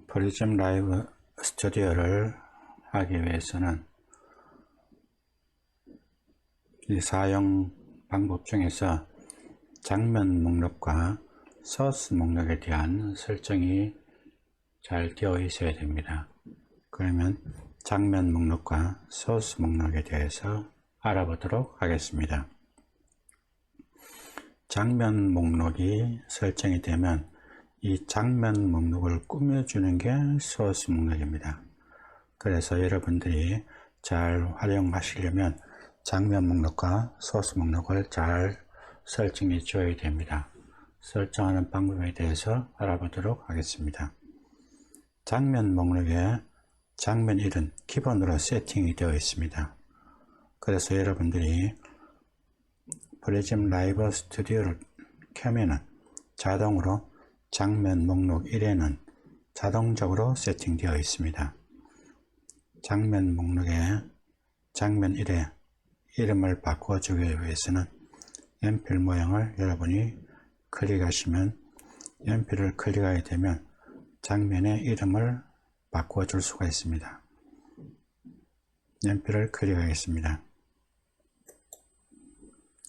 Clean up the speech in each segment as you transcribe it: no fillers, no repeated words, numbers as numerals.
프리즘 라이브 스튜디오를 하기 위해서는 이 사용 방법 중에서 장면 목록과 소스 목록에 대한 설정이 잘 되어 있어야 됩니다. 그러면 장면 목록과 소스 목록에 대해서 알아보도록 하겠습니다. 장면 목록이 설정이 되면 이 장면 목록을 꾸며주는 게 소스 목록입니다. 그래서 여러분들이 잘 활용하시려면 장면 목록과 소스 목록을 잘 설정해 줘야 됩니다. 설정하는 방법에 대해서 알아보도록 하겠습니다. 장면 목록에 장면 1은 기본으로 세팅이 되어 있습니다. 그래서 여러분들이 프리즘 라이브 스튜디오를 켜면은 자동으로 장면 목록 1에는 자동적으로 세팅되어 있습니다. 장면 목록에 장면 1에 이름을 바꿔주기 위해서는 연필 모양을 여러분이 클릭하시면 연필을 클릭하게 되면 장면의 이름을 바꿔줄 수가 있습니다. 연필을 클릭하겠습니다.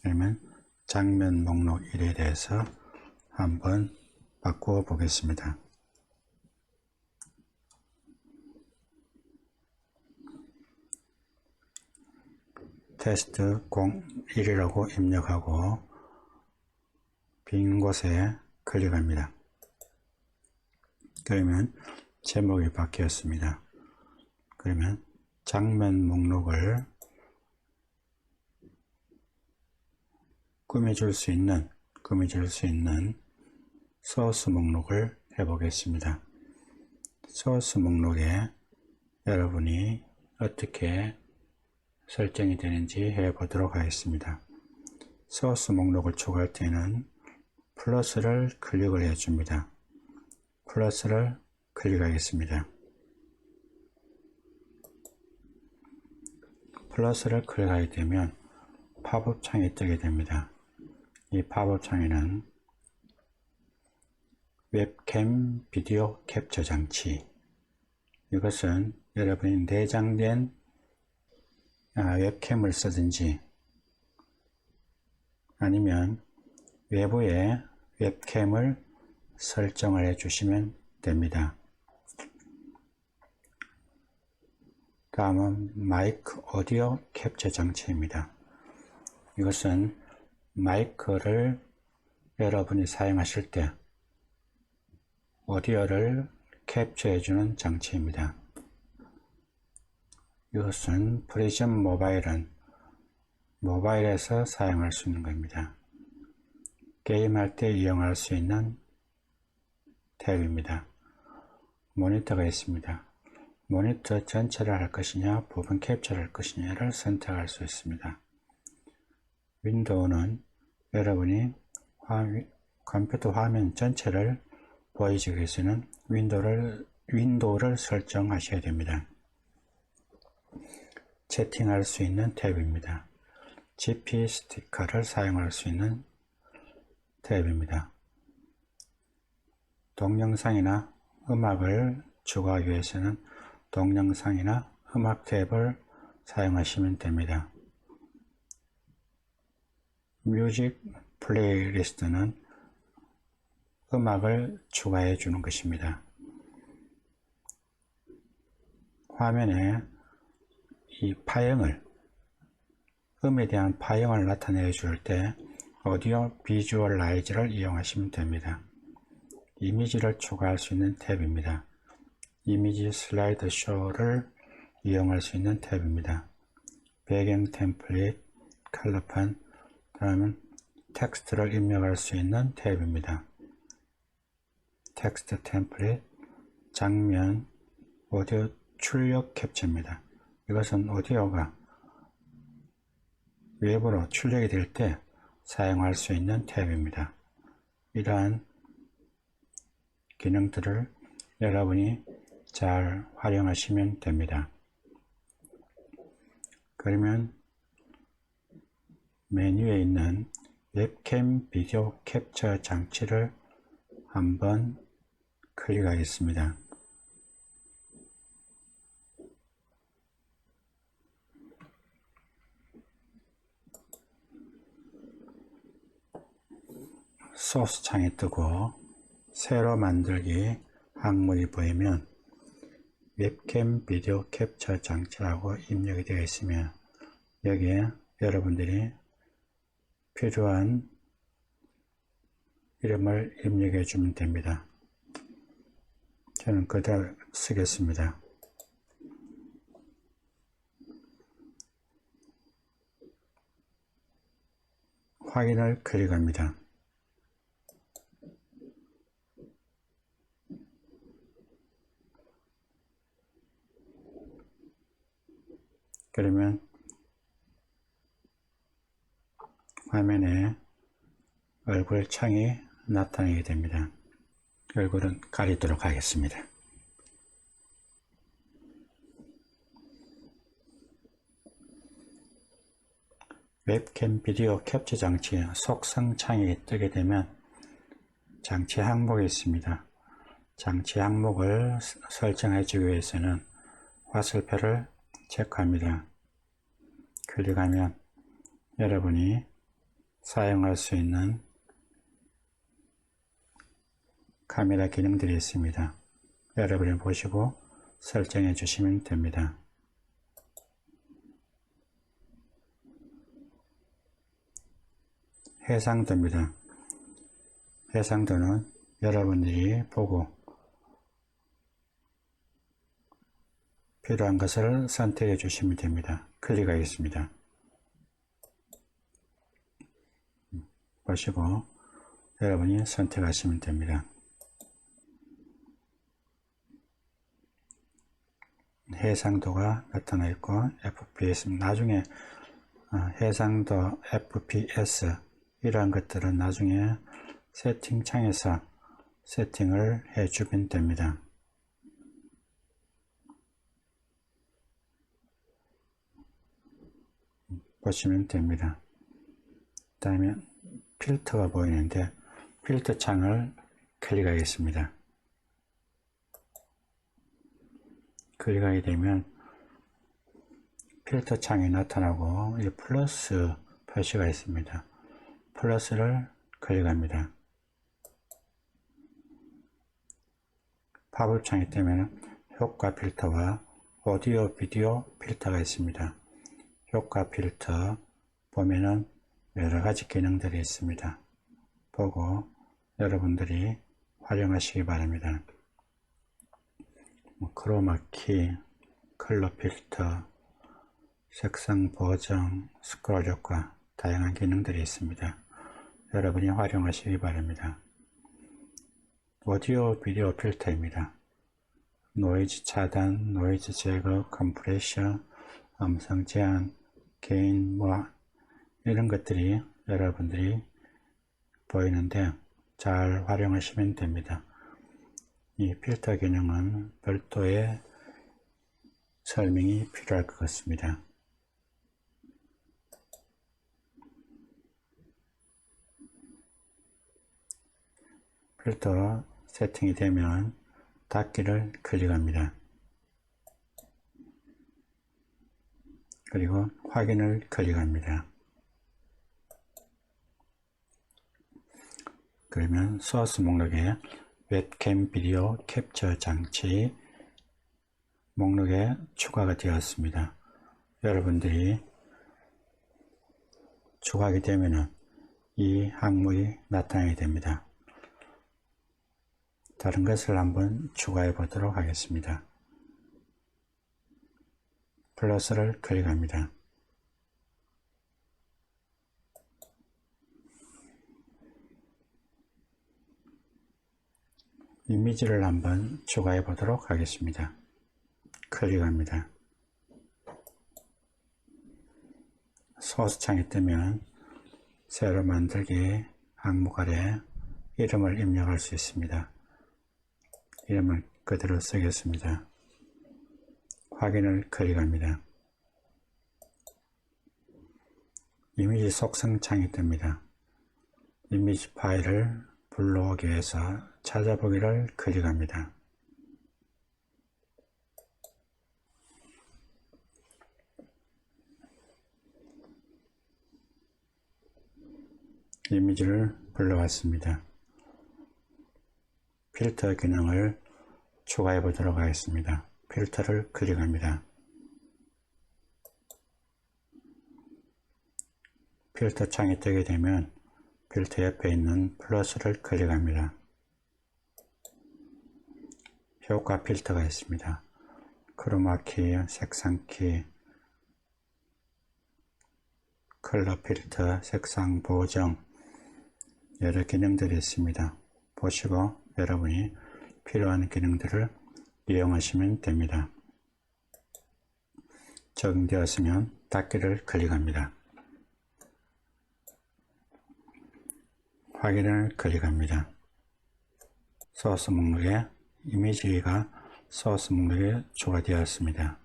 그러면 장면 목록 1에 대해서 한번 바꾸어 보겠습니다. 테스트 01이라고 입력하고 빈 곳에 클릭합니다. 그러면 제목이 바뀌었습니다. 그러면 장면 목록을 꾸며줄 수 있는 소스 목록을 해보겠습니다. 소스 목록에 여러분이 어떻게 설정이 되는지 해보도록 하겠습니다. 소스 목록을 추가할 때는 플러스를 클릭을 해줍니다. 플러스를 클릭하겠습니다. 플러스를 클릭하게 되면 팝업 창이 뜨게 됩니다. 이 팝업 창에는 웹캠 비디오 캡처 장치, 이것은 여러분이 내장된 웹캠을 쓰든지 아니면 외부에 웹캠을 설정을 해 주시면 됩니다. 다음은 마이크 오디오 캡처 장치입니다. 이것은 마이크를 여러분이 사용하실 때 오디오를 캡처해 주는 장치입니다. 이것은 프리즘 모바일은 모바일에서 사용할 수 있는 겁니다. 게임할 때 이용할 수 있는 탭입니다. 모니터가 있습니다. 모니터 전체를 할 것이냐 부분 캡처를 할 것이냐를 선택할 수 있습니다. 윈도우는 여러분이 컴퓨터 화면 전체를 보여주기 위해서는 윈도우를 설정하셔야 됩니다. 채팅할 수 있는 탭입니다. GP 스티커를 사용할 수 있는 탭입니다. 동영상이나 음악을 추가하기 위해서는 동영상이나 음악 탭을 사용하시면 됩니다. 뮤직 플레이리스트는 음악을 추가해 주는 것입니다. 화면에 이 파형을, 음에 대한 파형을 나타내 줄 때 오디오 비주얼라이저를 이용하시면 됩니다. 이미지를 추가할 수 있는 탭입니다. 이미지 슬라이드 쇼를 이용할 수 있는 탭입니다. 배경 템플릿, 컬러판, 다음은 텍스트를 입력할 수 있는 탭입니다. 텍스트 템플릿, 장면, 오디오 출력 캡처입니다. 이것은 오디오가 외부로 출력이 될 때 사용할 수 있는 탭입니다. 이러한 기능들을 여러분이 잘 활용하시면 됩니다. 그러면 메뉴에 있는 웹캠 비디오 캡처 장치를 한번 클릭하겠습니다. 소스 창이 뜨고 새로 만들기 항목이 보이면 웹캠 비디오 캡처 장치라고 입력이 되어 있으면 여기에 여러분들이 필요한 이름을 입력해 주면 됩니다. 저는 그대로 쓰겠습니다. 확인을 클릭합니다. 그러면 화면에 얼굴 창이 나타나게 됩니다. 얼굴은 가리도록 하겠습니다. 웹캠 비디오 캡처 장치 속성 창이 뜨게 되면 장치 항목이 있습니다. 장치 항목을 설정해 주기 위해서는 화살표를 체크합니다. 클릭하면 여러분이 사용할 수 있는 카메라 기능들이 있습니다. 여러분이 보시고 설정해 주시면 됩니다. 해상도입니다. 해상도는 여러분들이 보고 필요한 것을 선택해 주시면 됩니다. 클릭하겠습니다. 보시고 여러분이 선택하시면 됩니다. 해상도가 나타나 있고 FPS, 나중에 해상도, FPS 이러한 것들은 나중에 세팅창에서 세팅을 해주면 됩니다. 보시면 됩니다. 그 다음에 필터가 보이는데 필터 창을 클릭하겠습니다. 클릭하게 되면 필터 창이 나타나고 이 플러스 표시가 있습니다. 플러스를 클릭합니다. 팝업 창이 뜨면 효과 필터와 오디오 비디오 필터가 있습니다. 효과 필터 보면은 여러가지 기능들이 있습니다. 보고 여러분들이 활용하시기 바랍니다. 크로마키, 컬러 필터, 색상 보정, 스크롤 효과 다양한 기능들이 있습니다. 여러분이 활용하시기 바랍니다. 오디오 비디오 필터입니다. 노이즈 차단, 노이즈 제거, 컴프레션, 음성 제한, 게인 이런 것들이 여러분들이 보이는데 잘 활용하시면 됩니다. 이 필터 기능은 별도의 설명이 필요할 것 같습니다. 필터 세팅이 되면 닫기를 클릭합니다. 그리고 확인을 클릭합니다. 그러면 소스 목록에 웹캠 비디오 캡처 장치 목록에 추가가 되었습니다. 여러분들이 추가하게 되면 이 항목이 나타나게 됩니다. 다른 것을 한번 추가해 보도록 하겠습니다. 플러스를 클릭합니다. 이미지를 한번 추가해 보도록 하겠습니다. 클릭합니다. 소스 창이 뜨면 새로 만들기 항목 아래 이름을 입력할 수 있습니다. 이름을 그대로 쓰겠습니다. 확인을 클릭합니다. 이미지 속성 창이 뜹니다. 이미지 파일을 불러오기 위해서 찾아보기를 클릭합니다. 이미지를 불러왔습니다. 필터 기능을 추가해 보도록 하겠습니다. 필터를 클릭합니다. 필터 창이 뜨게 되면 필터 옆에 있는 플러스를 클릭합니다. 효과 필터가 있습니다. 크로마키, 색상키, 컬러 필터, 색상 보정, 여러 기능들이 있습니다. 보시고 여러분이 필요한 기능들을 이용하시면 됩니다. 적용되었으면 닫기를 클릭합니다. 확인을 클릭합니다. 소스 목록에 이미지가 소스 목록에 추가되었습니다.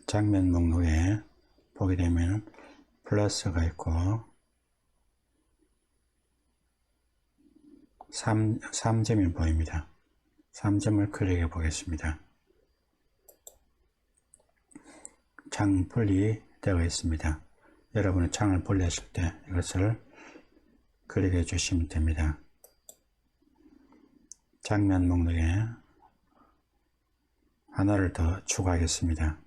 장면 목록에 보게 되면 플러스가 있고 3점이 보입니다. 3점을 클릭해 보겠습니다. 창 분리되어 있습니다. 여러분은 창을 분리하실 때 이것을 클릭해 주시면 됩니다. 장면 목록에 하나를 더 추가하겠습니다.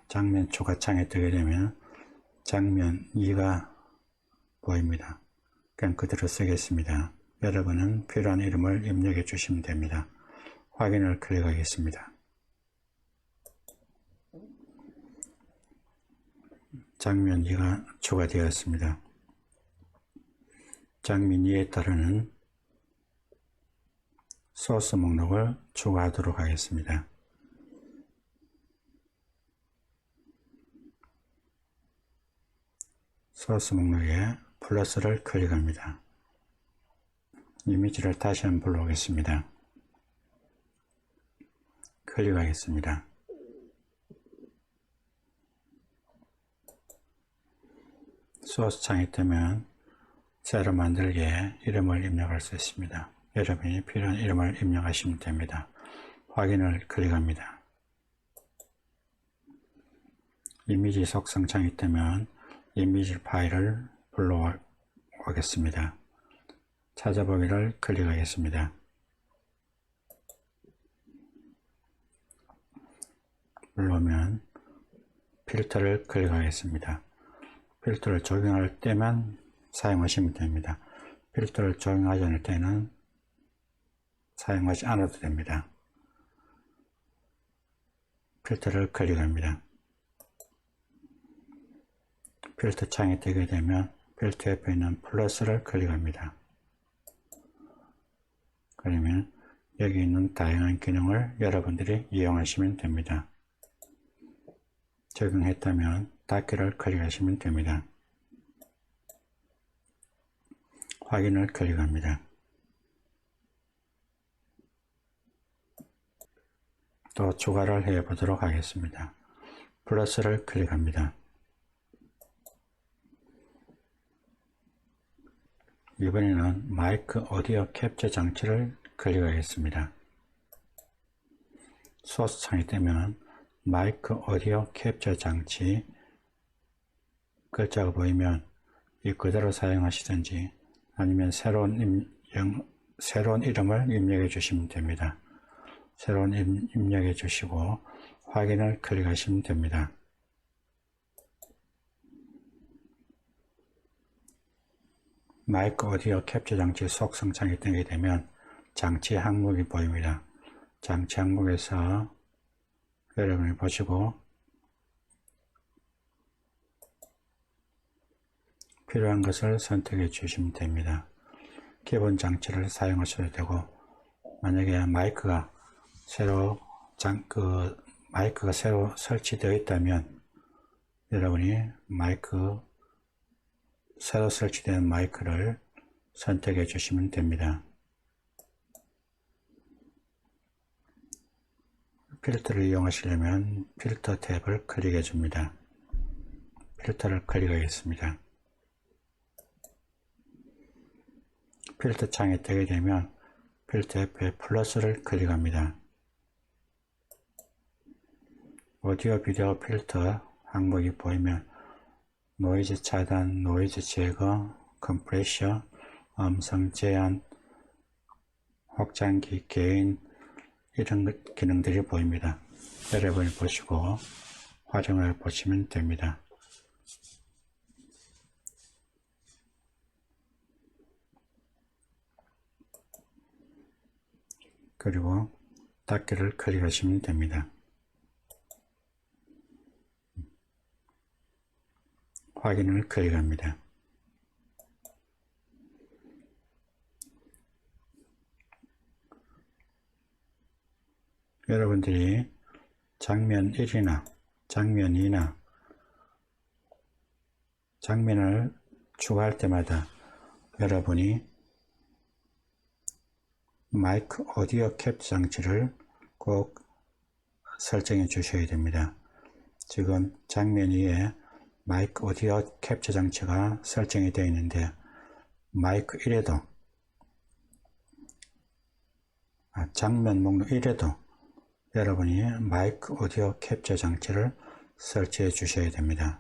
장면 추가창에 뜨게 되면 장면 2가 보입니다. 그냥 그대로 쓰겠습니다. 여러분은 필요한 이름을 입력해 주시면 됩니다. 확인을 클릭하겠습니다. 장면 2가 추가되었습니다. 장면 2에 따르는 소스 목록을 추가하도록 하겠습니다. 소스 목록에 플러스를 클릭합니다. 이미지를 다시 한번 불러오겠습니다. 클릭하겠습니다. 소스 창이 뜨면 새로 만들기에 이름을 입력할 수 있습니다. 여러분이 필요한 이름을 입력하시면 됩니다. 확인을 클릭합니다. 이미지 속성 창이 뜨면 이미지 파일을 불러오겠습니다. 찾아보기를 클릭하겠습니다. 불러오면 필터를 클릭하겠습니다. 필터를 적용할 때만 사용하시면 됩니다. 필터를 적용하지 않을 때는 사용하지 않아도 됩니다. 필터를 클릭합니다. 필터 창이 뜨게 되면 필터 옆에 있는 플러스를 클릭합니다. 그러면 여기 있는 다양한 기능을 여러분들이 이용하시면 됩니다. 적용했다면 닫기를 클릭하시면 됩니다. 확인을 클릭합니다. 또 추가를 해 보도록 하겠습니다. 플러스를 클릭합니다. 이번에는 마이크 오디오 캡처 장치를 클릭하겠습니다. 소스 창이 뜨면 마이크 오디오 캡처 장치 글자가 보이면 이 그대로 사용하시든지 아니면 새로운 이름을 입력해 주시면 됩니다. 새로운 이름 입력해 주시고 확인을 클릭하시면 됩니다. 마이크 오디오 캡처 장치 속성 창이 뜨게 되면 장치 항목이 보입니다. 장치 항목에서 여러분이 보시고 필요한 것을 선택해 주시면 됩니다. 기본 장치를 사용하셔도 되고 만약에 마이크가 새로 설치되어 있다면 여러분이 새로 설치된 마이크를 선택해 주시면 됩니다. 필터를 이용하시려면 필터 탭을 클릭해 줍니다. 필터를 클릭하겠습니다. 필터 창이 뜨게 되면 필터 옆에 플러스를 클릭합니다. 오디오 비디오 필터 항목이 보이면 노이즈 차단, 노이즈 제거, 컴프레셔, 음성 제한, 확장기, 게인 이런 기능들이 보입니다. 여러분이 보시고 활용을 보시면 됩니다. 그리고 닫기를 클릭하시면 됩니다. 확인을 클릭합니다. 여러분들이 장면 1이나 장면 2나 장면을 추가할 때마다 여러분이 마이크 오디오 캡처 장치를 꼭 설정해 주셔야 됩니다. 지금 장면 2에 마이크 오디오 캡처 장치가 설정이 되어 있는데 마이크 1에도 장면 목록 1에도 여러분이 마이크 오디오 캡처 장치를 설치해 주셔야 됩니다.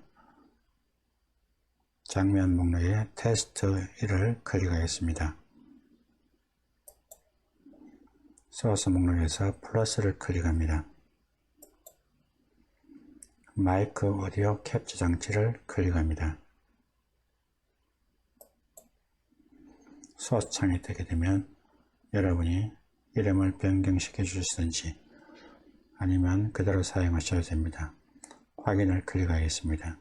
장면 목록에 테스트 1을 클릭하겠습니다. 소스 목록에서 플러스를 클릭합니다. 마이크 오디오 캡처 장치를 클릭합니다. 소스 창이 뜨게 되면 여러분이 이름을 변경시켜 주시든지 아니면 그대로 사용하셔도 됩니다. 확인을 클릭하겠습니다.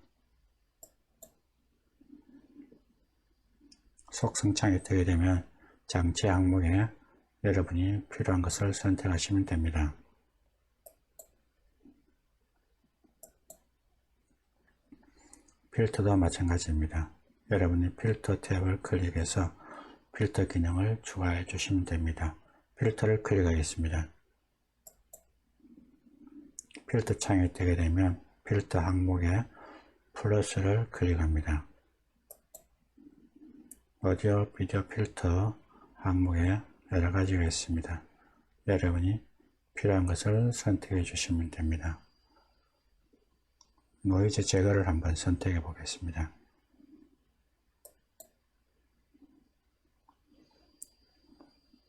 속성창이 뜨게 되면 장치 항목에 여러분이 필요한 것을 선택하시면 됩니다. 필터도 마찬가지입니다. 여러분이 필터 탭을 클릭해서 필터 기능을 추가해 주시면 됩니다. 필터를 클릭하겠습니다. 필터 창이 뜨게 되면 필터 항목에 플러스를 클릭합니다. 오디오 비디오 필터 항목에 여러 가지가 있습니다. 여러분이 필요한 것을 선택해 주시면 됩니다. 노이즈 제거를 한번 선택해 보겠습니다.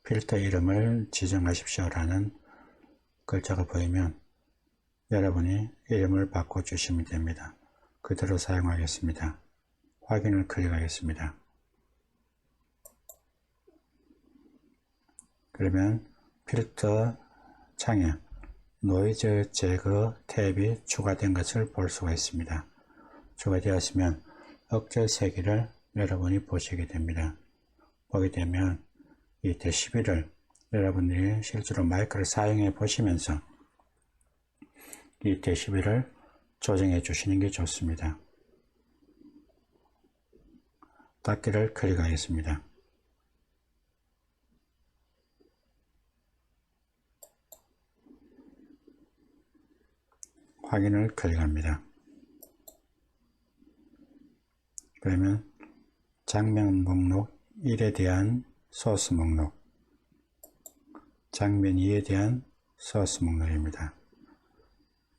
필터 이름을 지정하십시오라는 글자가 보이면 여러분이 이름을 바꿔주시면 됩니다. 그대로 사용하겠습니다. 확인을 클릭하겠습니다. 그러면 필터 창에 노이즈 제거 탭이 추가된 것을 볼 수가 있습니다. 추가되었으면 억제 세기를 여러분이 보시게 됩니다. 보게 되면 이 데시벨을 여러분들이 실제로 마이크를 사용해 보시면서 이 데시벨을 조정해 주시는 게 좋습니다. 닫기를 클릭하겠습니다. 확인을 클릭합니다. 그러면 장면 목록 1에 대한 소스 목록, 장면 2에 대한 소스 목록입니다.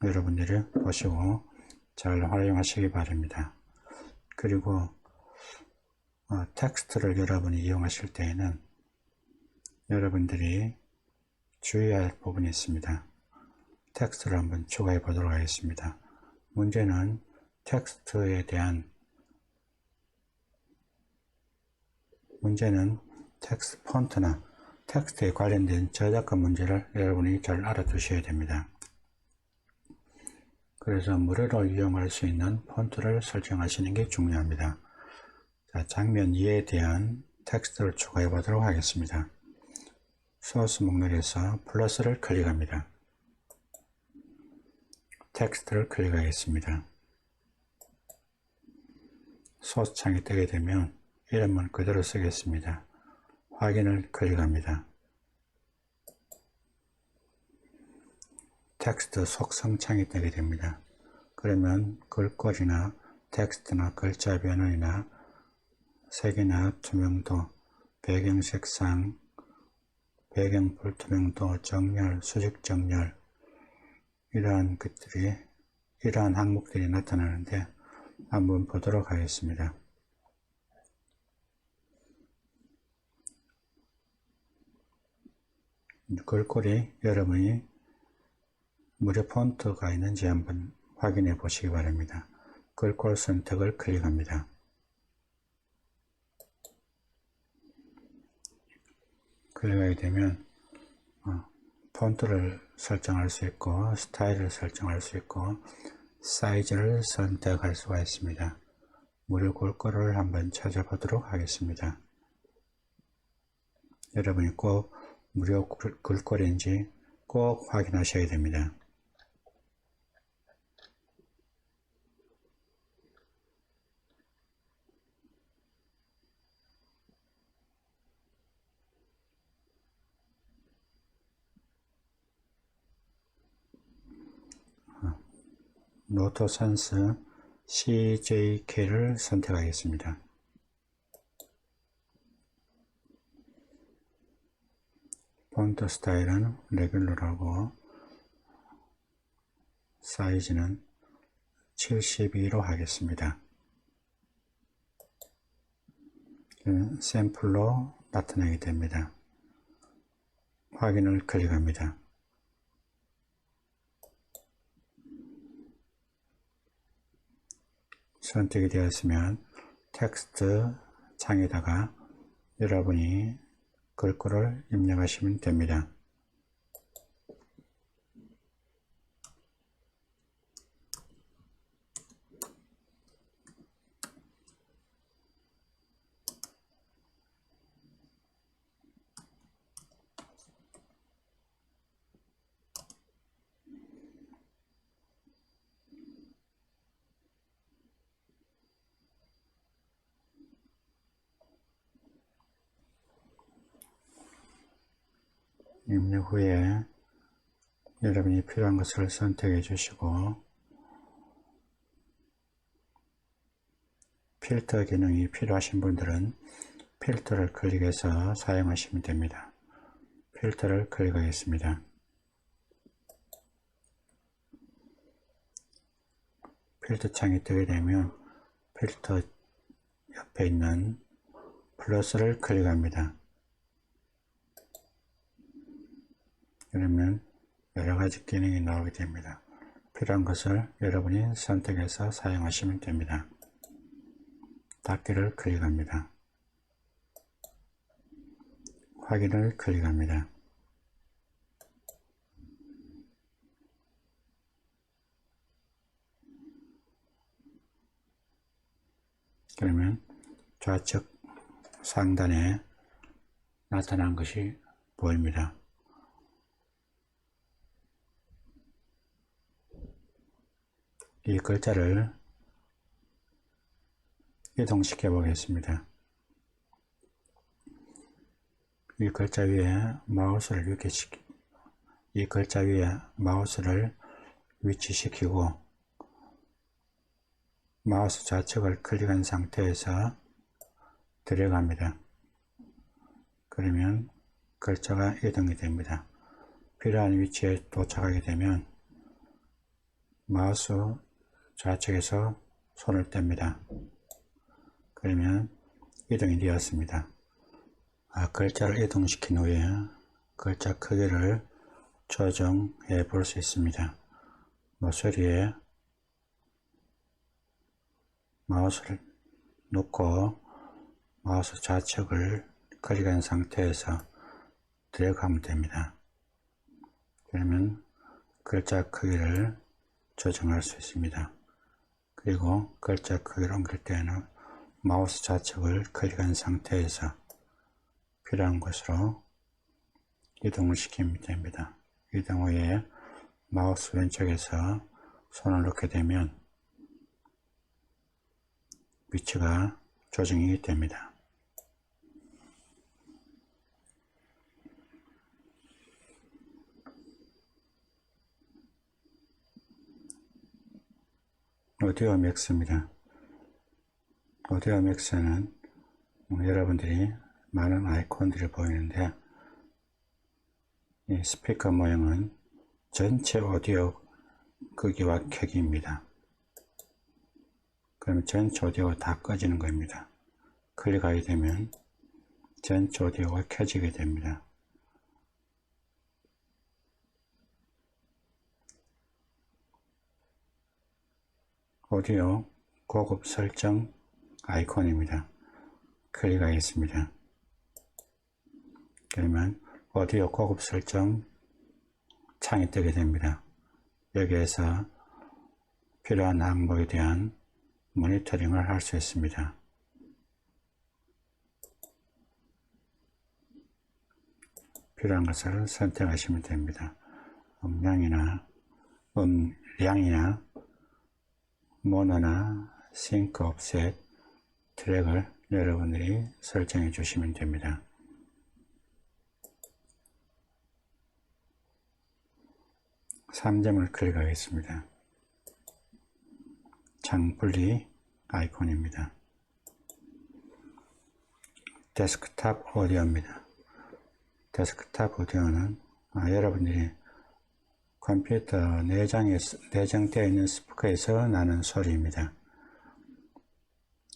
여러분들이 보시고 잘 활용하시기 바랍니다. 그리고 텍스트를 여러분이 이용하실 때에는 여러분들이 주의할 부분이 있습니다. 텍스트를 한번 추가해 보도록 하겠습니다. 문제는 텍스트에 대한 텍스트 폰트나 텍스트에 관련된 저작권 문제를 여러분이 잘 알아두셔야 됩니다. 그래서 무료로 이용할 수 있는 폰트를 설정하시는 게 중요합니다. 자, 장면 2에 대한 텍스트를 추가해 보도록 하겠습니다. 소스 목록에서 플러스를 클릭합니다. 텍스트를 클릭하겠습니다. 소스 창이 뜨게 되면 이름은 그대로 쓰겠습니다. 확인을 클릭합니다. 텍스트 속성창이 뜨게 됩니다. 그러면 글꼴이나 텍스트나 글자 변환이나 색이나 투명도, 배경 색상, 배경 불투명도, 정렬, 수직 정렬 이러한 항목들이 나타나는데 한번 보도록 하겠습니다. 글꼴이 여러분이 무료 폰트가 있는지 한번 확인해 보시기 바랍니다. 글꼴 선택을 클릭합니다. 클릭하게 되면 폰트를 설정할 수 있고 스타일을 설정할 수 있고 사이즈를 선택할 수가 있습니다. 무료 글꼴을 한번 찾아보도록 하겠습니다. 여러분이 꼭 무료 글꼴인지 꼭 확인하셔야 됩니다. 노트센스 CJK를 선택하겠습니다. 폰트 스타일은 레귤러라고 사이즈는 72로 하겠습니다. 샘플로 나타나게 됩니다. 확인을 클릭합니다. 선택이 되었으면 텍스트 창에다가 여러분이 글꼴을 입력하시면 됩니다. 입력 후에 여러분이 필요한 것을 선택해 주시고 필터 기능이 필요하신 분들은 필터를 클릭해서 사용하시면 됩니다. 필터를 클릭하겠습니다. 필터 창이 뜨게 되면 필터 옆에 있는 플러스를 클릭합니다. 그러면 여러가지 기능이 나오게 됩니다. 필요한 것을 여러분이 선택해서 사용하시면 됩니다. 닫기를 클릭합니다. 확인을 클릭합니다. 그러면 좌측 상단에 나타난 것이 보입니다. 이 글자를 이동시켜 보겠습니다. 이 글자 위에 마우스를 위치시키고 마우스 좌측을 클릭한 상태에서 들어갑니다. 그러면 글자가 이동이 됩니다. 필요한 위치에 도착하게 되면 마우스 좌측에서 손을 뗍니다. 그러면 이동이 되었습니다. 글자를 이동시킨 후에 글자 크기를 조정해 볼 수 있습니다. 모서리에 마우스를 놓고 마우스 좌측을 클릭한 상태에서 들어가면 됩니다. 그러면 글자 크기를 조정할 수 있습니다. 그리고 글자 크기를 옮길 때는 마우스 좌측을 클릭한 상태에서 필요한 곳으로 이동을 시키면 됩니다. 이동 후에 마우스 왼쪽에서 손을 놓게 되면 위치가 조정이 됩니다. 오디오 맥스입니다. 오디오 맥스는 여러분들이 많은 아이콘들이 보이는데, 이 스피커 모형은 전체 오디오 끄기와 켜기입니다. 그러면 전체 오디오가 다 꺼지는 겁니다. 클릭하게 되면 전체 오디오가 켜지게 됩니다. 오디오 고급 설정 아이콘입니다. 클릭하겠습니다. 그러면 오디오 고급 설정 창이 뜨게 됩니다. 여기에서 필요한 항목에 대한 모니터링을 할 수 있습니다. 필요한 것을 선택하시면 됩니다. 음량이나 모노나 싱크 옵셋 트랙을 여러분들이 설정해 주시면 됩니다. (3점을) 클릭하겠습니다. 창분리 아이콘입니다. 데스크탑 오디오입니다. 데스크탑 오디오는 여러분들이 컴퓨터 내장되어 있는 스피커에서 나는 소리입니다.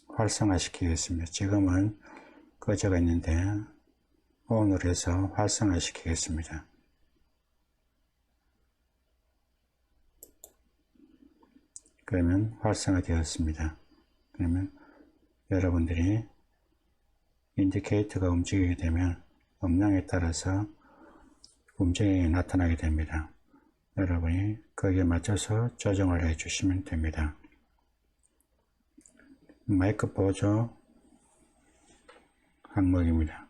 활성화시키겠습니다. 지금은 꺼져 있는데 ON으로 해서 활성화시키겠습니다. 그러면 활성화되었습니다. 그러면 여러분들이 인디케이터가 움직이게 되면 음량에 따라서 움직임이 나타나게 됩니다. 여러분이 거기에 맞춰서 조정을 해 주시면 됩니다. 마이크 보조 항목입니다.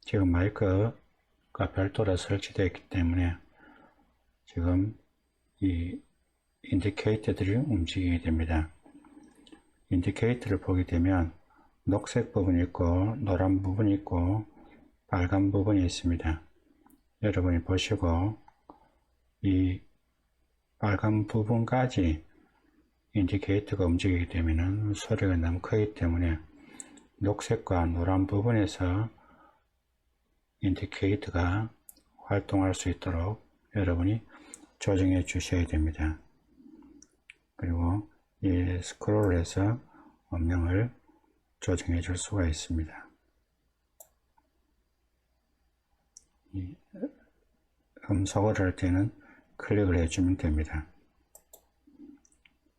지금 마이크가 별도로 설치되어 있기 때문에 지금 이 인디케이터들이 움직이게 됩니다. 인디케이터를 보게 되면 녹색 부분이 있고 노란 부분이 있고 빨간 부분이 있습니다. 여러분이 보시고 이 빨간 부분까지 인디케이터가 움직이게 되면 소리가 너무 크기 때문에 녹색과 노란 부분에서 인디케이터가 활동할 수 있도록 여러분이 조정해 주셔야 됩니다. 그리고 이 스크롤을 해서 음량을 조정해 줄 수가 있습니다. 음소거를 할 때는 클릭을 해주면 됩니다.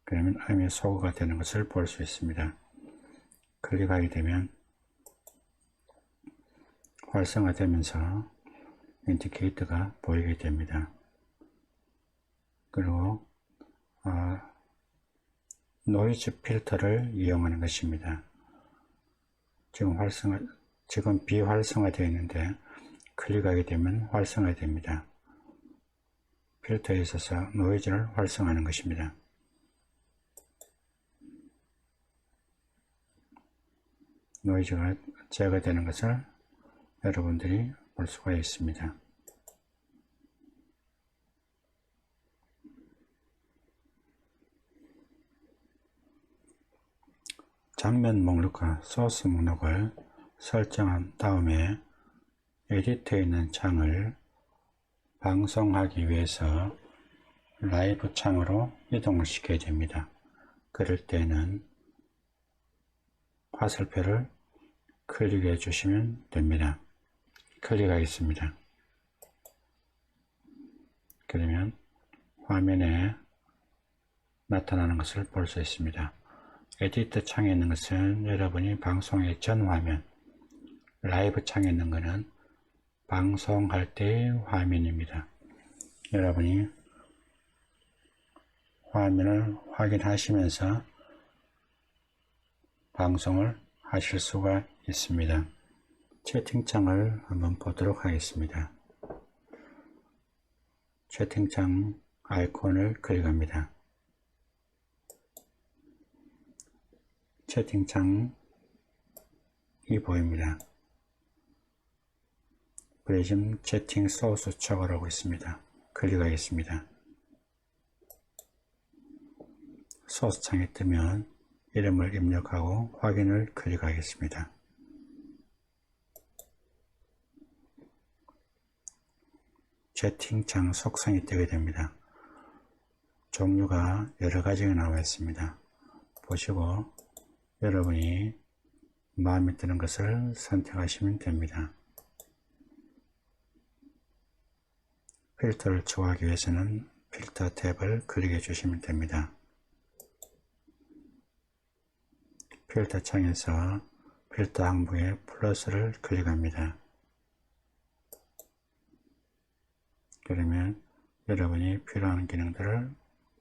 그러면 음이 소거가 되는 것을 볼 수 있습니다. 클릭하게 되면 활성화되면서 인디케이터가 보이게 됩니다. 그리고 노이즈 필터를 이용하는 것입니다. 지금 비활성화되어 있는데 클릭하게 되면 활성화됩니다. 필터에 있어서 노이즈를 활성화하는 것입니다. 노이즈가 제거되는 것을 여러분들이 볼 수가 있습니다. 장면 목록과 소스 목록을 설정한 다음에 에디터에 있는 창을 방송하기 위해서 라이브 창으로 이동을 시켜야 됩니다. 그럴 때는 화살표를 클릭해 주시면 됩니다. 클릭하겠습니다. 그러면 화면에 나타나는 것을 볼 수 있습니다. 에디터 창에 있는 것은 여러분이 방송의 전 화면, 라이브 창에 있는 것은 방송할 때의 화면입니다. 여러분이 화면을 확인하시면서 방송을 하실 수가 있습니다. 채팅창을 한번 보도록 하겠습니다. 채팅창 아이콘을 클릭합니다. 채팅창이 보입니다. 프리즘 채팅 소스 척을 하고 있습니다. 클릭하겠습니다. 소스 창이 뜨면 이름을 입력하고 확인을 클릭하겠습니다. 채팅창 속성이 뜨게 됩니다. 종류가 여러 가지가 나와 있습니다. 보시고 여러분이 마음에 드는 것을 선택하시면 됩니다. 필터를 추가하기 위해서는 필터 탭을 클릭해 주시면 됩니다. 필터 창에서 필터 항목에 플러스를 클릭합니다. 그러면 여러분이 필요한 기능들을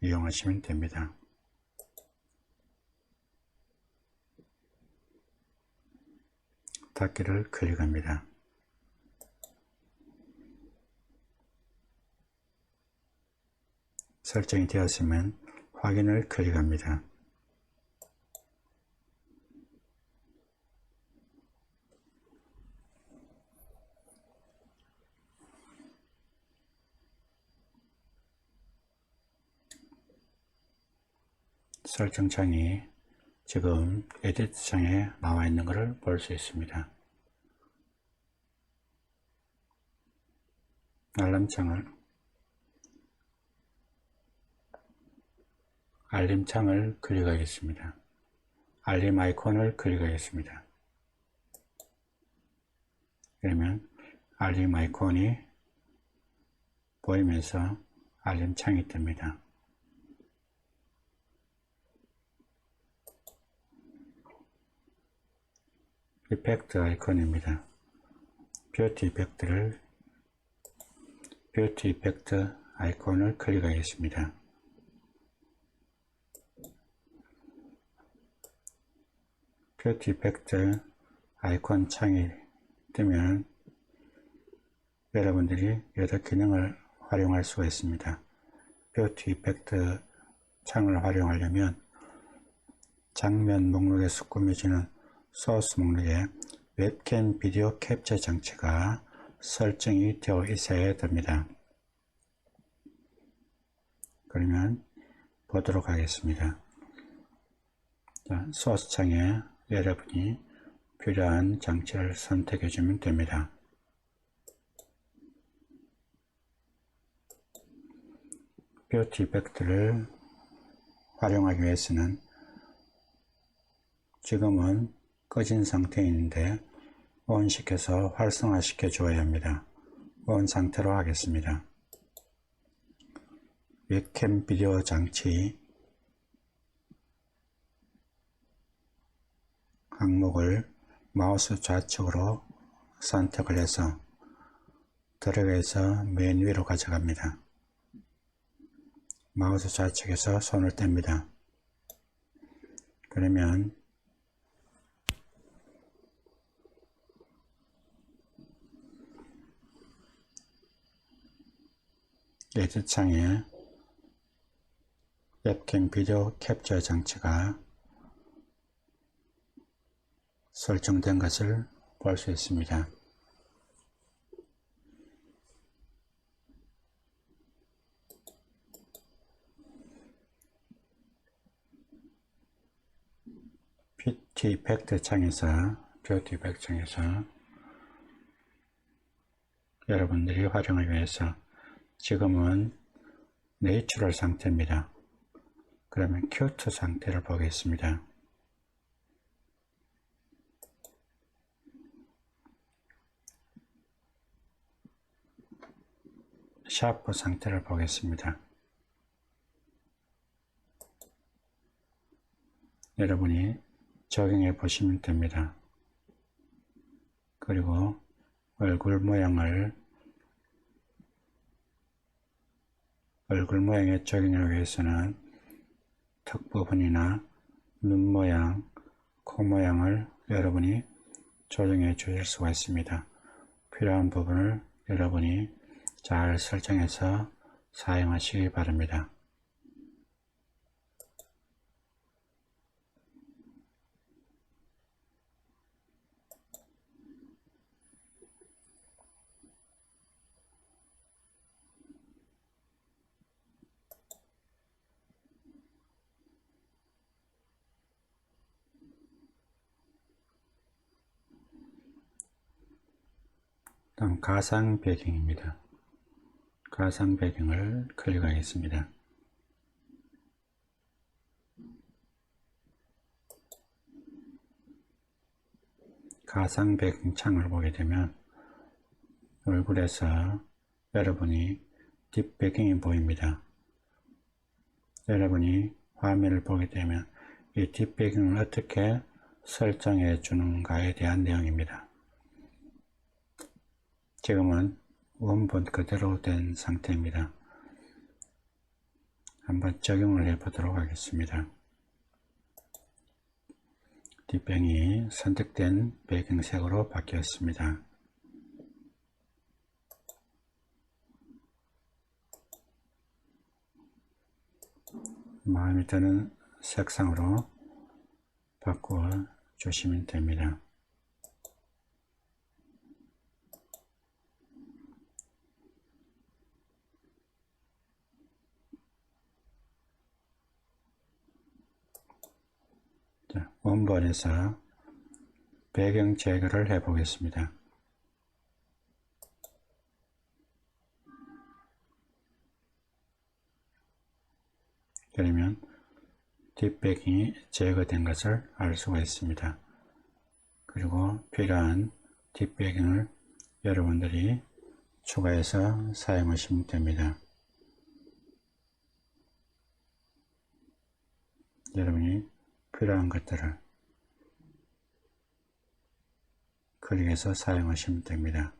이용하시면 됩니다. 닫기를 클릭합니다. 설정이 되었으면 확인을 클릭합니다. 설정창이 지금 에디트 창에 나와 있는 것을 볼 수 있습니다. 알림창을 클릭하겠습니다. 알림 아이콘을 클릭하겠습니다. 그러면 알림 아이콘이 보이면서 알림창이 뜹니다. 이펙트 아이콘입니다. 뷰티 이펙트 아이콘을 클릭하겠습니다. 뷰티 이펙트 아이콘 창이 뜨면 여러분들이 여러 기능을 활용할 수가 있습니다. 뷰티 이펙트 창을 활용하려면 장면 목록에서 꾸며지는 소스 목록에 웹캠 비디오 캡처 장치가 설정이 되어 있어야 됩니다. 그러면 보도록 하겠습니다. 자, 소스 창에 여러분이 필요한 장치를 선택해 주면 됩니다. 뷰티 이펙트를 활용하기 위해서는 지금은 꺼진 상태에 있는데 ON 시켜서 활성화 시켜 줘야 합니다. ON 상태로 하겠습니다. 웹캠 비디오 장치 항목을 마우스 좌측으로 선택을 해서 들어가서 맨 위로 가져갑니다. 마우스 좌측에서 손을 뗍니다. 그러면 에디트 창에 웹캠 비디오 캡처 장치가 설정된 것을 볼 수 있습니다. 뷰티 이펙트 창에서 여러분들이 활용을 위해서 지금은 내추럴 상태입니다. 그러면 큐트 상태를 보겠습니다. 샤프 상태를 보겠습니다. 여러분이 적용해 보시면 됩니다. 그리고 얼굴 모양에 적용하기 위해서는 턱 부분이나 눈 모양, 코 모양을 여러분이 조정해 주실 수가 있습니다. 필요한 부분을 여러분이 잘 설정해서 사용하시기 바랍니다. 다음 가상 배경입니다. 가상 배경을 클릭하겠습니다. 가상 배경 창을 보게 되면 얼굴에서 여러분이 뒷배경이 보입니다. 여러분이 화면을 보게 되면 이 뒷배경을 어떻게 설정해 주는가에 대한 내용입니다. 지금은 원본 그대로 된 상태입니다. 한번 적용을 해 보도록 하겠습니다. 뒷배경이 선택된 배경색으로 바뀌었습니다. 마음에 드는 색상으로 바꾸어 주시면 됩니다. 자, 원본에서 배경 제거를 해 보겠습니다. 그러면 뒷배경이 제거된 것을 알 수가 있습니다. 그리고 필요한 뒷배경을 여러분들이 추가해서 사용하시면 됩니다. 여러분이 필요한 것들을 클릭해서 사용하시면 됩니다.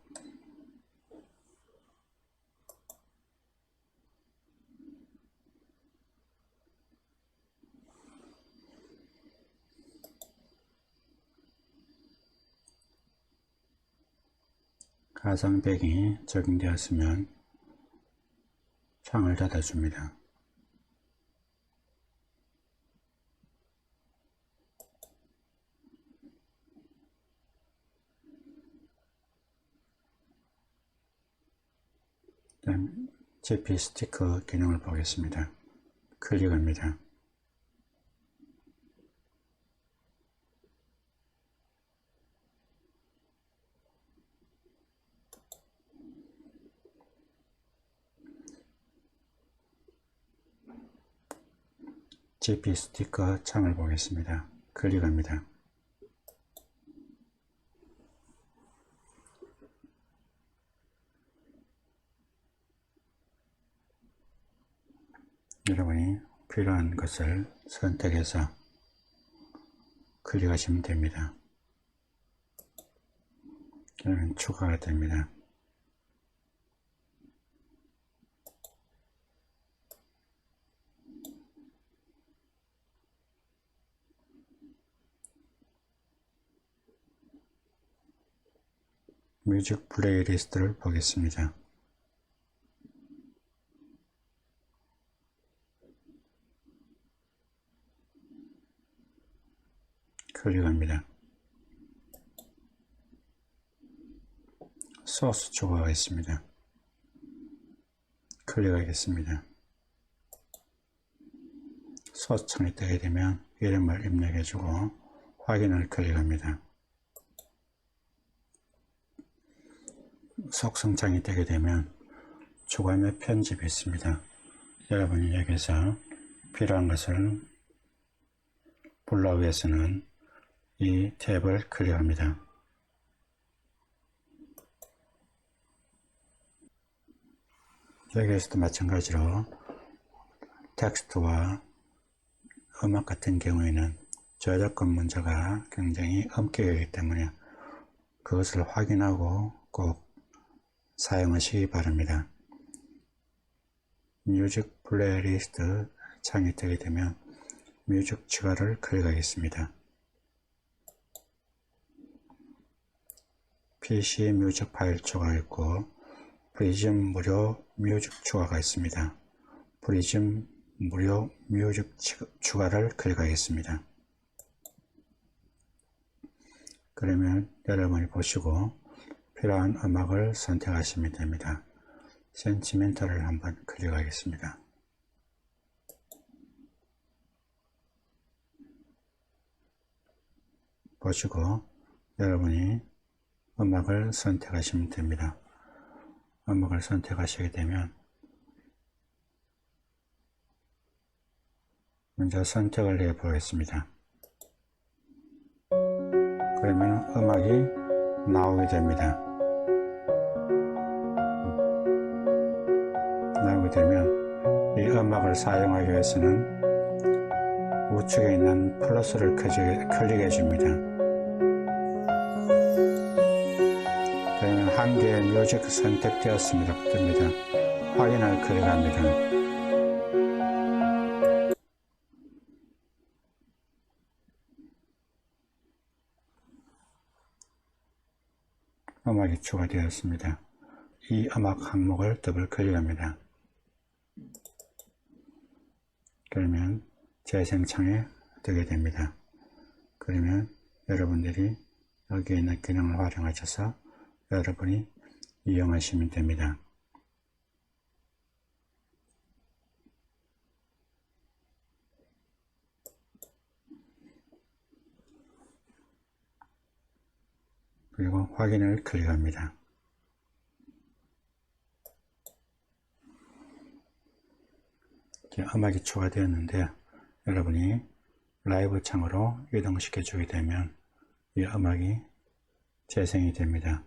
가상 배경이 적용되었으면 창을 닫아줍니다. 다음 GP 스티커 기능을 보겠습니다. 클릭합니다. GP 스티커 창을 보겠습니다. 클릭합니다. 여러분이 필요한 것을 선택해서 클릭하시면 됩니다. 그러면 추가가 됩니다. 뮤직 플레이리스트를 보겠습니다. 클릭합니다. 소스 추가가 있습니다. 클릭하겠습니다. 소스 창이 뜨게 되면 이름을 입력해주고 확인을 클릭합니다. 속성창이 뜨게 되면 추가 및 편집이 있습니다. 여러분이 여기서 필요한 것을 불러오기 위해서는 이 탭을 클릭합니다. 여기에서도 마찬가지로 텍스트와 음악 같은 경우에는 저작권 문제가 굉장히 엄격하기 때문에 그것을 확인하고 꼭 사용하시기 바랍니다. 뮤직 플레이리스트 창이 뜨게 되면 뮤직 추가를 클릭하겠습니다. PC 뮤직 파일 추가가 있고 프리즘 무료 뮤직 추가가 있습니다. 프리즘 무료 뮤직 추가를 클릭하겠습니다. 그러면 여러분이 보시고 필요한 음악을 선택하시면 됩니다. 센티멘탈을 한번 클릭하겠습니다. 보시고 여러분이 음악을 선택하시면 됩니다. 음악을 선택하시게 되면 먼저 선택을 해 보겠습니다. 그러면 음악이 나오게 됩니다. 나오게 되면 이 음악을 사용하기 위해서는 우측에 있는 플러스를 클릭해 줍니다. 그러면 한 개의 뮤직 선택되었습니다. 뜹니다. 확인을 클릭합니다. 음악이 추가되었습니다. 이 음악 항목을 더블 클릭합니다. 그러면 재생창에 뜨게 됩니다. 그러면 여러분들이 여기에 있는 기능을 활용하셔서 여러분이 이용하시면 됩니다. 그리고 확인을 클릭합니다. 음악이 추가되었는데 여러분이 라이브 창으로 이동시켜 주게 되면 이 음악이 재생이 됩니다.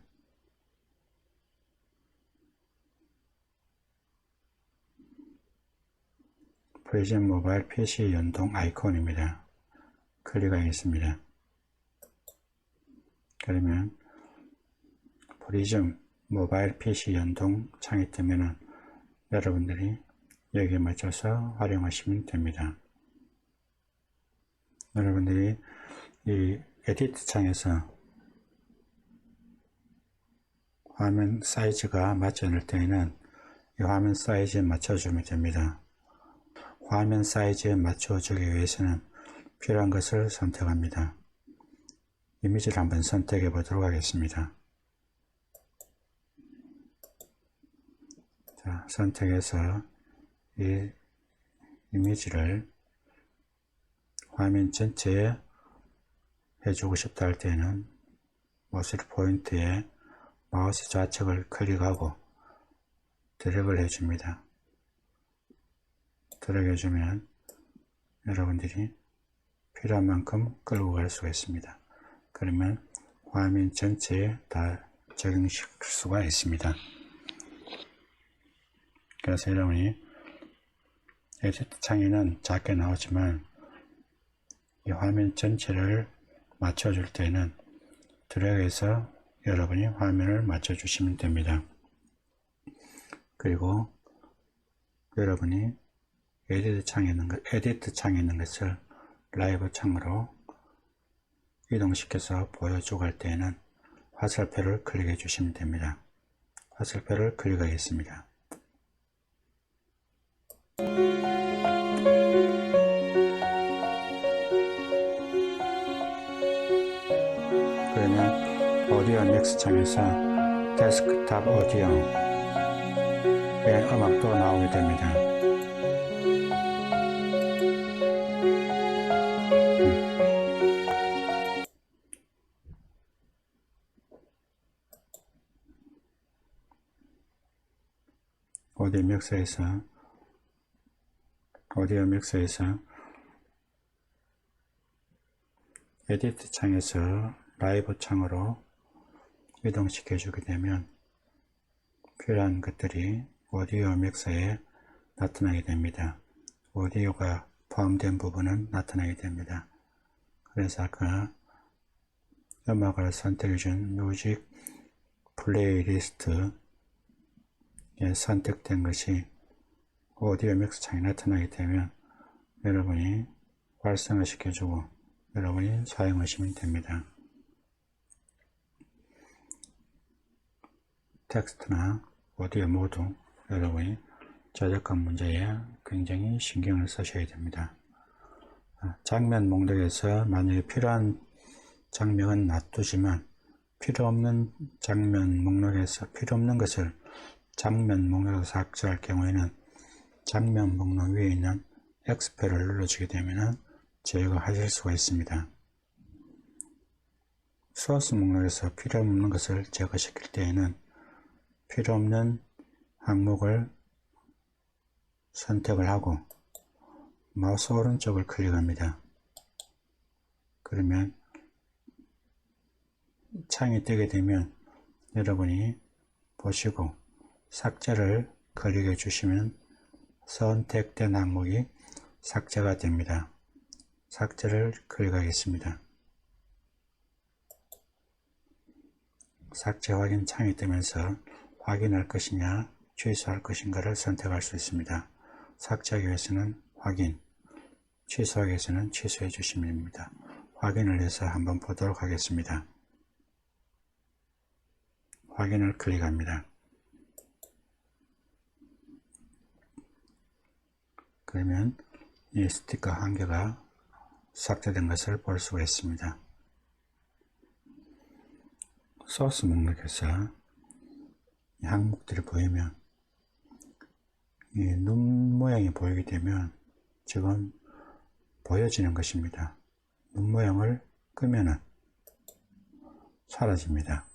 프리즘 모바일 PC 연동 아이콘입니다. 클릭하겠습니다. 그러면 프리즘 모바일 PC 연동 창이 뜨면은 여러분들이 여기에 맞춰서 활용하시면 됩니다. 여러분들이 이 에디트 창에서 화면 사이즈가 맞지 않을 때에는 이 화면 사이즈에 맞춰주면 됩니다. 화면 사이즈에 맞춰주기 위해서는 필요한 것을 선택합니다. 이미지를 한번 선택해 보도록 하겠습니다. 자, 선택해서 이 이미지를 화면 전체에 해주고 싶다 할 때는 마우스 포인트에 마우스 좌측을 클릭하고 드래그를 해줍니다. 드래그 해주면 여러분들이 필요한 만큼 끌고 갈 수가 있습니다. 그러면 화면 전체에 다 적용시킬 수가 있습니다. 그래서 여러분이 에디트 창에는 작게 나오지만 이 화면 전체를 맞춰줄 때는 드래그해서 여러분이 화면을 맞춰주시면 됩니다. 그리고 여러분이 에디트 창에 있는 것을 라이브 창으로 이동시켜서 보여주고 할 때에는 화살표를 클릭해 주시면 됩니다. 화살표를 클릭하겠습니다. 그러면 오디오 믹스 창에서 데스크탑 오디오의 음악도 나오게 됩니다. 오디오 믹서에서 에디트 창에서 라이브 창으로 이동시켜 주게 되면 필요한 것들이 오디오 믹서에 나타나게 됩니다. 오디오가 포함된 부분은 나타나게 됩니다. 그래서 아까 음악을 선택해 준 뮤직 플레이리스트에 선택된 것이 오디오 믹스 창에 나타나게 되면 여러분이 활성화시켜주고 여러분이 사용하시면 됩니다. 텍스트나 오디오 모두 여러분이 저작권 문제에 굉장히 신경을 쓰셔야 됩니다. 장면 목록에서 만약에 필요한 장면은 놔두지만 필요 없는 장면 목록에서 필요 없는 것을 장면 목록에서 삭제할 경우에는 장면 목록 위에 있는 X표를 눌러주게 되면 제거하실 수가 있습니다. 소스 목록에서 필요 없는 것을 제거시킬 때에는 필요 없는 항목을 선택을 하고 마우스 오른쪽을 클릭합니다. 그러면 창이 뜨게 되면 여러분이 보시고 삭제를 클릭해 주시면 선택된 항목이 삭제가 됩니다. 삭제를 클릭하겠습니다. 삭제 확인 창이 뜨면서 확인할 것이냐 취소할 것인가를 선택할 수 있습니다. 삭제하기 위해서는 확인, 취소하기 위해서는 취소해 주시면 됩니다. 확인을 해서 한번 보도록 하겠습니다. 확인을 클릭합니다. 그러면 이 스티커 한 개가 삭제된 것을 볼 수가 있습니다. 소스 목록에서 이 항목들이 보이면 이 눈 모양이 보이게 되면 지금 보여지는 것입니다. 눈 모양을 끄면은 사라집니다.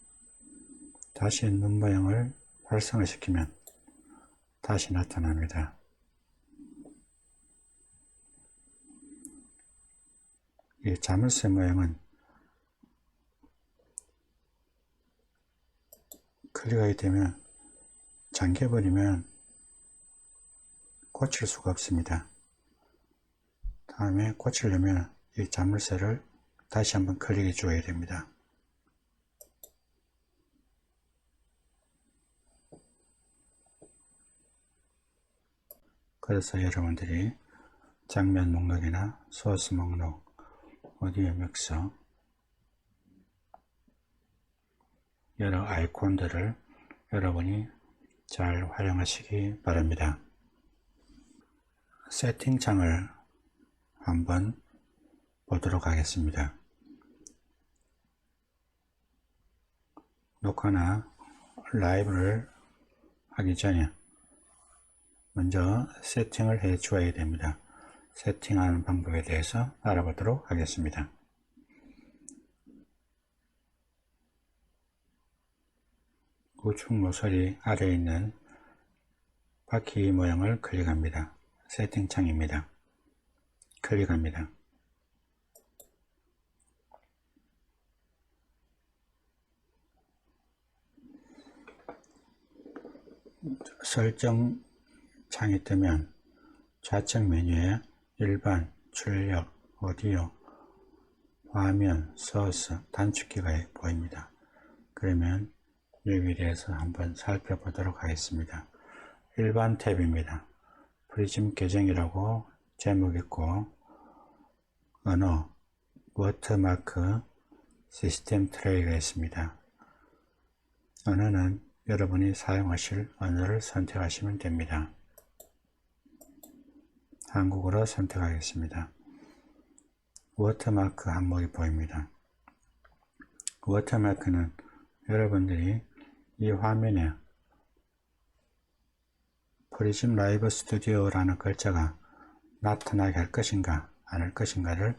다시 눈 모양을 활성화시키면 다시 나타납니다. 이 자물쇠 모양은 클릭하게 되면 잠겨버리면 고칠 수가 없습니다. 다음에 고치려면 이 자물쇠를 다시 한번 클릭해 줘야 됩니다. 그래서 여러분들이 장면 목록이나 소스 목록, 오디오 믹서 여러 아이콘들을 여러분이 잘 활용하시기 바랍니다. 세팅창을 한번 보도록 하겠습니다. 녹화나 라이브를 하기 전에 먼저 세팅을 해 주어야 됩니다. 세팅하는 방법에 대해서 알아보도록 하겠습니다. 우측 모서리 아래에 있는 바퀴 모양을 클릭합니다. 세팅창입니다. 클릭합니다. 설정 창이 뜨면 좌측 메뉴에 일반, 출력, 오디오, 화면, 소스, 단축키가 보입니다. 그러면 여기에 대해서 한번 살펴보도록 하겠습니다. 일반 탭입니다. 프리즘 계정이라고 제목 있고 언어, 워터마크, 시스템 트레이가 있습니다. 언어는 여러분이 사용하실 언어를 선택하시면 됩니다. 한국어로 선택하겠습니다. 워터마크 항목이 보입니다. 워터마크는 여러분들이 이 화면에 프리즘 라이브 스튜디오라는 글자가 나타나게 할 것인가 안 할 것인가를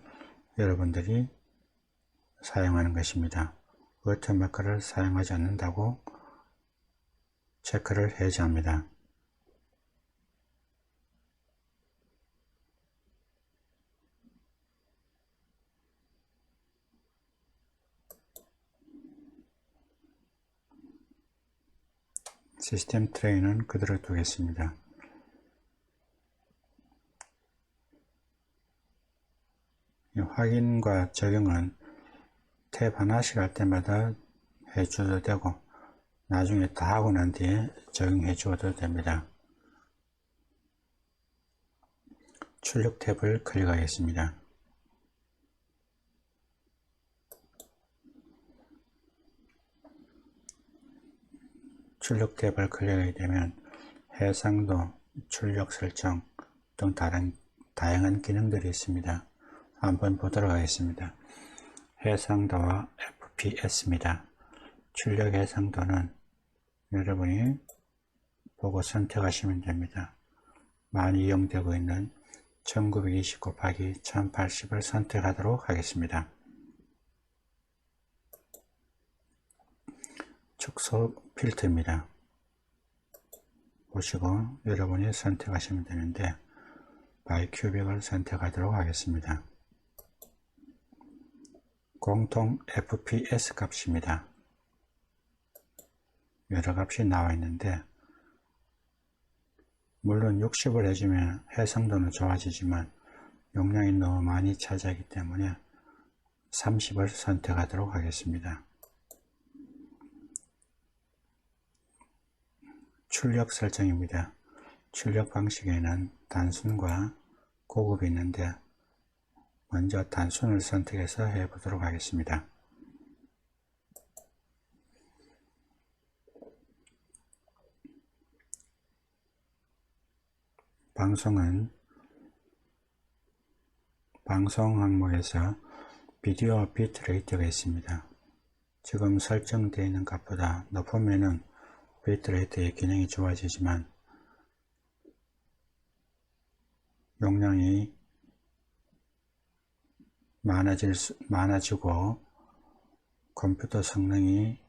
여러분들이 사용하는 것입니다. 워터마크를 사용하지 않는다고 체크를 해야지 합니다. 시스템 트레이는 그대로 두겠습니다. 확인과 적용은 탭 하나씩 할 때마다 해줘도 되고 나중에 다 하고 난 뒤에 적용해 줘도 됩니다. 출력 탭을 클릭하겠습니다. 출력 탭을 클릭하게 되면 해상도, 출력 설정 등 다양한 기능들이 있습니다. 한번 보도록 하겠습니다. 해상도와 FPS입니다. 출력 해상도는 여러분이 보고 선택하시면 됩니다. 많이 이용되고 있는 1920 곱하기 1080을 선택하도록 하겠습니다. 축소 필터입니다. 보시고 여러분이 선택하시면 되는데 바이큐빅을 선택하도록 하겠습니다. 공통 FPS 값입니다. 여러 값이 나와 있는데 물론 60을 해주면 해상도는 좋아지지만 용량이 너무 많이 차지하기 때문에 30을 선택하도록 하겠습니다. 출력 설정입니다. 출력 방식에는 단순과 고급이 있는데 먼저 단순을 선택해서 해보도록 하겠습니다. 방송 항목에서 비디오 비트레이트가 있습니다. 지금 설정되어 있는 값보다 높으면은 비트레이트의 기능이 좋아지지만 용량이 많아지고 컴퓨터 성능이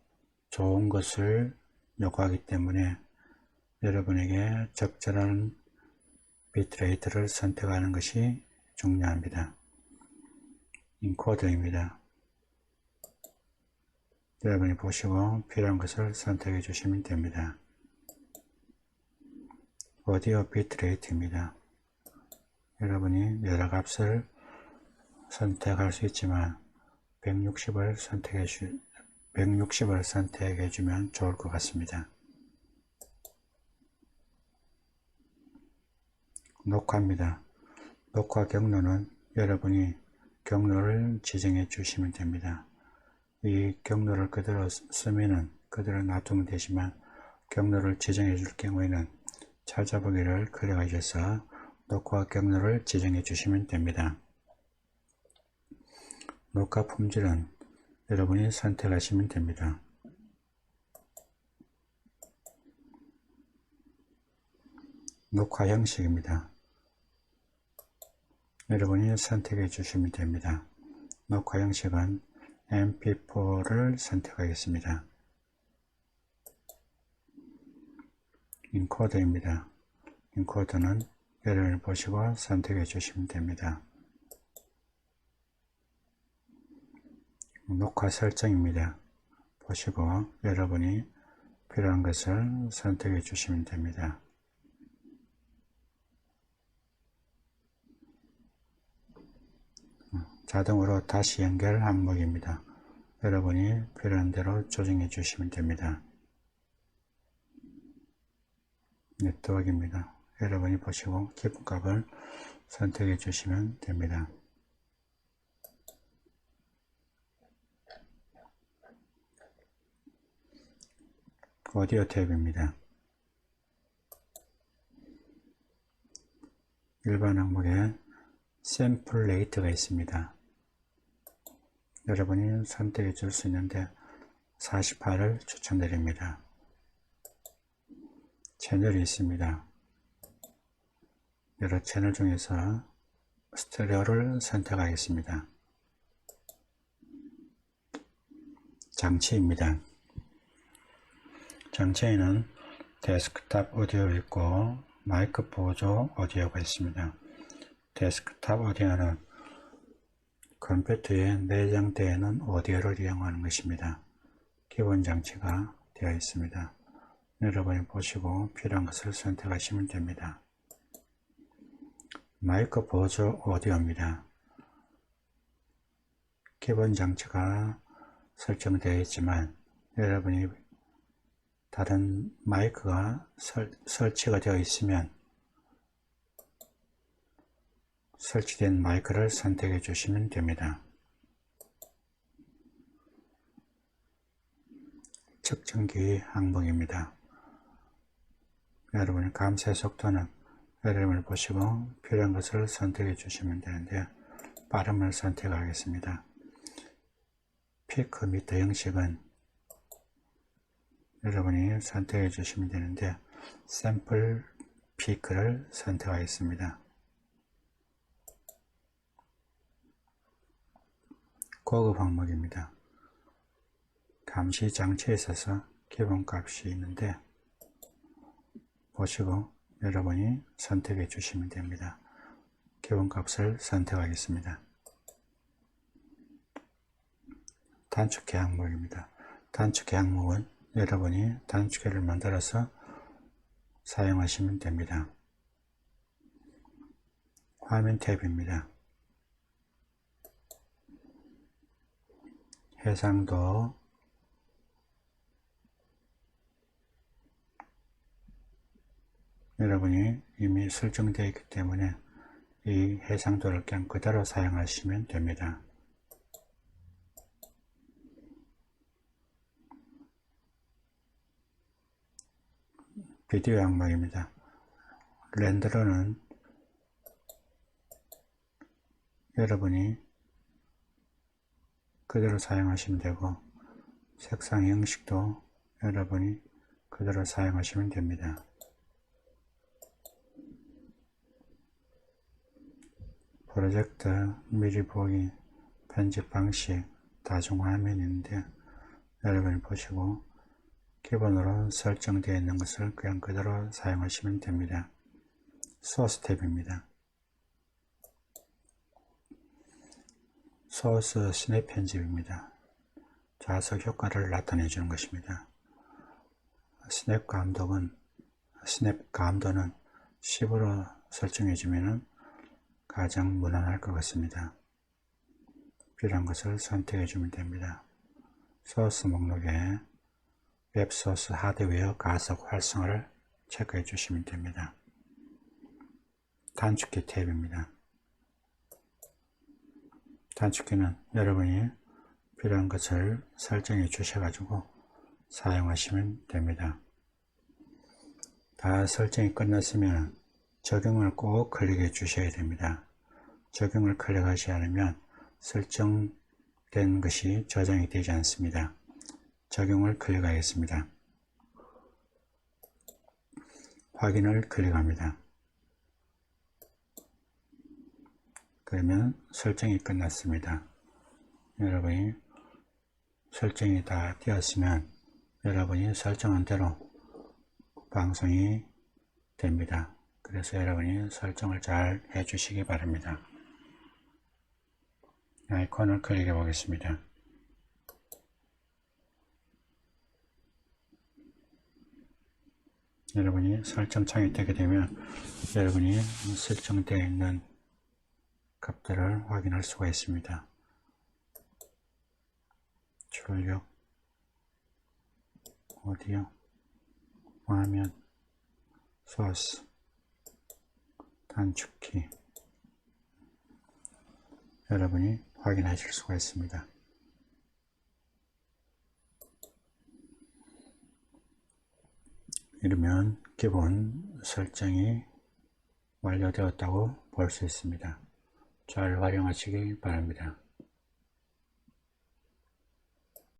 좋은 것을 요구하기 때문에 여러분에게 적절한 비트레이트를 선택하는 것이 중요합니다. 인코더입니다. 여러분이 보시고 필요한 것을 선택해 주시면 됩니다. 오디오 비트레이트입니다. 여러분이 여러 값을 선택할 수 있지만 160을 선택해 주면 좋을 것 같습니다. 녹화입니다. 녹화 경로는 여러분이 경로를 지정해 주시면 됩니다. 이 경로를 그대로 쓰면은 그대로 놔두면 되지만 경로를 지정해 줄 경우에는 찾아보기를 클릭하셔서 녹화 경로를 지정해 주시면 됩니다. 녹화 품질은 여러분이 선택하시면 됩니다. 녹화 형식입니다. 여러분이 선택해 주시면 됩니다. 녹화 형식은 mp4를 선택하겠습니다. 인코더입니다. 인코더는 여러분이 보시고 선택해 주시면 됩니다. 녹화 설정입니다. 보시고 여러분이 필요한 것을 선택해 주시면 됩니다. 자동으로 다시 연결 항목입니다. 여러분이 필요한 대로 조정해 주시면 됩니다. 네트워크입니다. 여러분이 보시고 기본값을 선택해 주시면 됩니다. 오디오 탭입니다. 일반 항목에 샘플 레이트가 있습니다. 여러분이 선택해 줄 수 있는데 48을 추천드립니다. 채널이 있습니다. 여러 채널 중에서 스테레오를 선택하겠습니다. 장치입니다. 장치에는 데스크탑 오디오가 있고 마이크 보조 오디오가 있습니다. 데스크탑 오디오는 컴퓨터에 내장되어 있는 오디오를 이용하는 것입니다. 기본 장치가 되어 있습니다. 여러분이 보시고 필요한 것을 선택하시면 됩니다. 마이크 보조 오디오입니다. 기본 장치가 설정되어 있지만 여러분이 다른 마이크가 설치가 되어 있으면 설치된 마이크를 선택해 주시면 됩니다. 측정기 항목입니다. 여러분의 감쇄 속도는 여러분을 보시고 필요한 것을 선택해 주시면 되는데 빠름을 선택하겠습니다. 피크 미터 형식은 여러분이 선택해 주시면 되는데 샘플 피크를 선택하겠습니다. 고급 항목입니다. 감시 장치에 있어서 기본값이 있는데 보시고 여러분이 선택해 주시면 됩니다. 기본값을 선택하겠습니다. 단축키 항목입니다. 단축키 항목은 여러분이 단축키를 만들어서 사용하시면 됩니다. 화면 탭입니다. 해상도, 여러분이 이미 설정되어 있기 때문에 이 해상도를 그냥 그대로 사용하시면 됩니다. 비디오 항목입니다. 렌더러는 여러분이 그대로 사용하시면 되고 색상 형식도 여러분이 그대로 사용하시면 됩니다. 프로젝트, 미리 보기, 편집 방식, 다중화면인데 여러분이 보시고 기본으로 설정되어 있는 것을 그냥 그대로 사용하시면 됩니다. 소스 탭입니다. 소스 스냅 편집입니다. 좌석 효과를 나타내 주는 것입니다. 스냅 감도는 10으로 설정해 주면 가장 무난할 것 같습니다. 필요한 것을 선택해 주면 됩니다. 소스 목록에 웹소스 하드웨어 가속 활성화를 체크해 주시면 됩니다. 단축키 탭입니다. 단축키는 여러분이 필요한 것을 설정해 주셔가지고 사용하시면 됩니다. 다 설정이 끝났으면 적용을 꼭 클릭해 주셔야 됩니다. 적용을 클릭하지 않으면 설정된 것이 저장이 되지 않습니다. 적용을 클릭하겠습니다. 확인을 클릭합니다. 그러면 설정이 끝났습니다. 여러분이 설정이 다 되었으면 여러분이 설정한 대로 방송이 됩니다. 그래서 여러분이 설정을 잘 해주시기 바랍니다. 아이콘을 클릭해 보겠습니다. 여러분이 설정창이 되게 되면 여러분이 설정되어 있는 값들을 확인할 수가 있습니다. 출력, 오디오, 화면, 소스, 단축키, 여러분이 확인하실 수가 있습니다. 이러면 기본 설정이 완료되었다고 볼 수 있습니다. 잘 활용하시기 바랍니다.